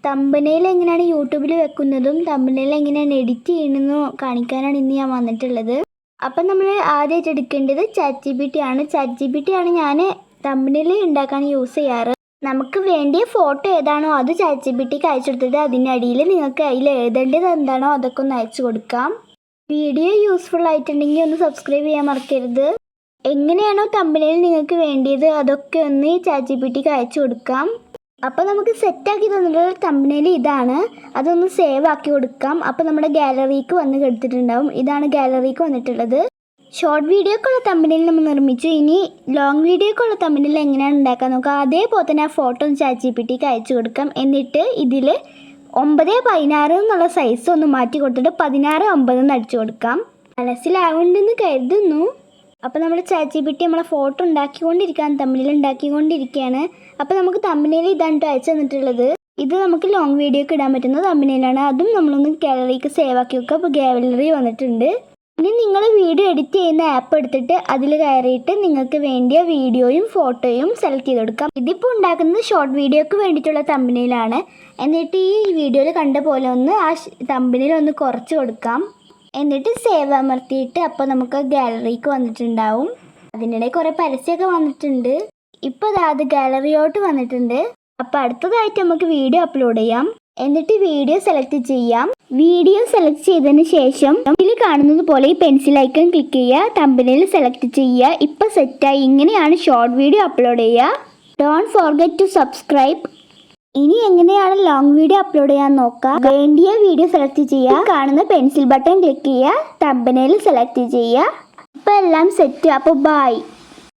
തമ്പനെയിൽ എങ്ങനെയാണ് യൂട്യൂബിൽ വെക്കുന്നതും തമ്പനെയിൽ എങ്ങനെയാണ് എഡിറ്റ് ചെയ്യുന്നതെന്നും കാണിക്കാനാണ് ഇന്ന് ഞാൻ വന്നിട്ടുള്ളത്. അപ്പം നമ്മൾ ആദ്യമായിട്ട് എടുക്കേണ്ടത് ChatGPT ആണ്. ChatGPT ആണ് ഞാൻ തമ്പനെയിൽ ഉണ്ടാക്കാൻ യൂസ് ചെയ്യാറ്. നമുക്ക് വേണ്ടിയ ഫോട്ടോ ഏതാണോ അത് ChatGPTക്ക് അയച്ചു കൊടുത്തിട്ട് അതിനടിയിൽ നിങ്ങൾക്ക് അതിൽ എഴുതേണ്ടത് എന്താണോ അതൊക്കെ ഒന്ന് അയച്ചു കൊടുക്കാം. വീഡിയോ യൂസ്ഫുൾ ആയിട്ടുണ്ടെങ്കിൽ ഒന്ന് സബ്സ്ക്രൈബ് ചെയ്യാൻ മറക്കരുത്. എങ്ങനെയാണോ തമ്പനെയിൽ നിങ്ങൾക്ക് വേണ്ടിയത് അതൊക്കെ ഒന്ന് ChatGPTക്ക് അയച്ചു കൊടുക്കാം. അപ്പോൾ നമുക്ക് സെറ്റാക്കി തന്നിട്ടുള്ള തമ്പനെയിൽ ഇതാണ്. അതൊന്ന് സേവ് ആക്കി കൊടുക്കാം. അപ്പോൾ നമ്മുടെ ഗാലറിക്ക് വന്ന് എടുത്തിട്ടുണ്ടാവും. ഇതാണ് ഗാലറിക്ക് വന്നിട്ടുള്ളത്. ഷോർട്ട് വീഡിയോക്കുള്ള തമ്പനെയിൽ നമ്മൾ നിർമ്മിച്ചു. ഇനി ലോങ് വീഡിയോക്കുള്ള തമ്പനെയിൽ എങ്ങനെയാണ് ഉണ്ടാക്കാൻ നോക്കാം. അതേപോലെ തന്നെ ആ ഫോട്ടോ ChatGPTക്ക് അയച്ചു കൊടുക്കാം. എന്നിട്ട് ഇതിൽ 9:16 എന്നുള്ള സൈസ് ഒന്ന് മാറ്റി കൊടുത്തിട്ട് 16:9 എന്ന് അടിച്ചു കൊടുക്കാം. മനസ്സിലാവുന്നുണ്ടെന്ന് കരുതുന്നു. അപ്പോൾ നമ്മൾ ChatGPT നമ്മളെ ഫോട്ടോ തമ്പനെയിൽ ഉണ്ടാക്കിക്കൊണ്ടിരിക്കുകയാണ്. അപ്പോൾ നമുക്ക് തമ്പനെയിൽ ഇതാണ് അയച്ചു തന്നിട്ടുള്ളത്. ഇത് നമുക്ക് ലോങ് വീഡിയോക്ക് ഇടാൻ പറ്റുന്ന തമ്പനെയിലാണ്. അതും നമ്മളൊന്ന് ഗാലറിക്ക് സേവ് ആക്കി വെക്കുക. അപ്പോൾ ഗാലറി വന്നിട്ടുണ്ട്. ഇനി നിങ്ങൾ വീഡിയോ എഡിറ്റ് ചെയ്യുന്ന ആപ്പ് എടുത്തിട്ട് അതിൽ കയറിയിട്ട് നിങ്ങൾക്ക് വേണ്ടിയ വീഡിയോയും ഫോട്ടോയും സെലക്ട് ചെയ്ത് കൊടുക്കാം. ഇതിപ്പോൾ ഉണ്ടാക്കുന്നത് ഷോർട്ട് വീഡിയോക്ക് വേണ്ടിയിട്ടുള്ള തമ്പനെയിലാണ്. എന്നിട്ട് ഈ വീഡിയോയിൽ കണ്ട പോലെ ഒന്ന് ആ തമ്പനെയിൽ ഒന്ന് കുറച്ച് കൊടുക്കാം. എന്നിട്ട് സേവ് അമർത്തിയിട്ട് അപ്പോൾ നമുക്ക് ഗാലറിക്ക് വന്നിട്ടുണ്ടാവും. അതിനിടെ കുറേ പരസ്യമൊക്കെ വന്നിട്ടുണ്ട്. ഇപ്പോൾ അത് ഗാലറിയോട്ട് വന്നിട്ടുണ്ട്. അപ്പോൾ അടുത്തതായിട്ട് നമുക്ക് വീഡിയോ അപ്ലോഡ് ചെയ്യാം. എന്നിട്ട് വീഡിയോ സെലക്ട് ചെയ്യാം. വീഡിയോ സെലക്ട് ചെയ്തതിന് ശേഷം ഇതിൽ കാണുന്നത് പോലെ ഈ പെൻസിൽ ഐക്കൺ ക്ലിക്ക് ചെയ്യുക. തമ്പനെയിൽ സെലക്ട് ചെയ്യുക. ഇപ്പോൾ സെറ്റായി. ഇങ്ങനെയാണ് ഷോർട്ട് വീഡിയോ അപ്ലോഡ് ചെയ്യുക. Don't forget to subscribe. ഇനി എങ്ങനെയാണ് ലോങ് വീഡിയോ അപ്ലോഡ് ചെയ്യാൻ നോക്കാം. വേണ്ടിയ വീഡിയോ സെലക്ട് ചെയ്യുക. കാണുന്ന പെൻസിൽ ബട്ടൺ ക്ലിക്ക് ചെയ്യുക. തമ്പനെയിൽ സെലക്ട് ചെയ്യുക. ഇപ്പോൾ എല്ലാം സെറ്റ്. അപ്പോൾ ബൈ.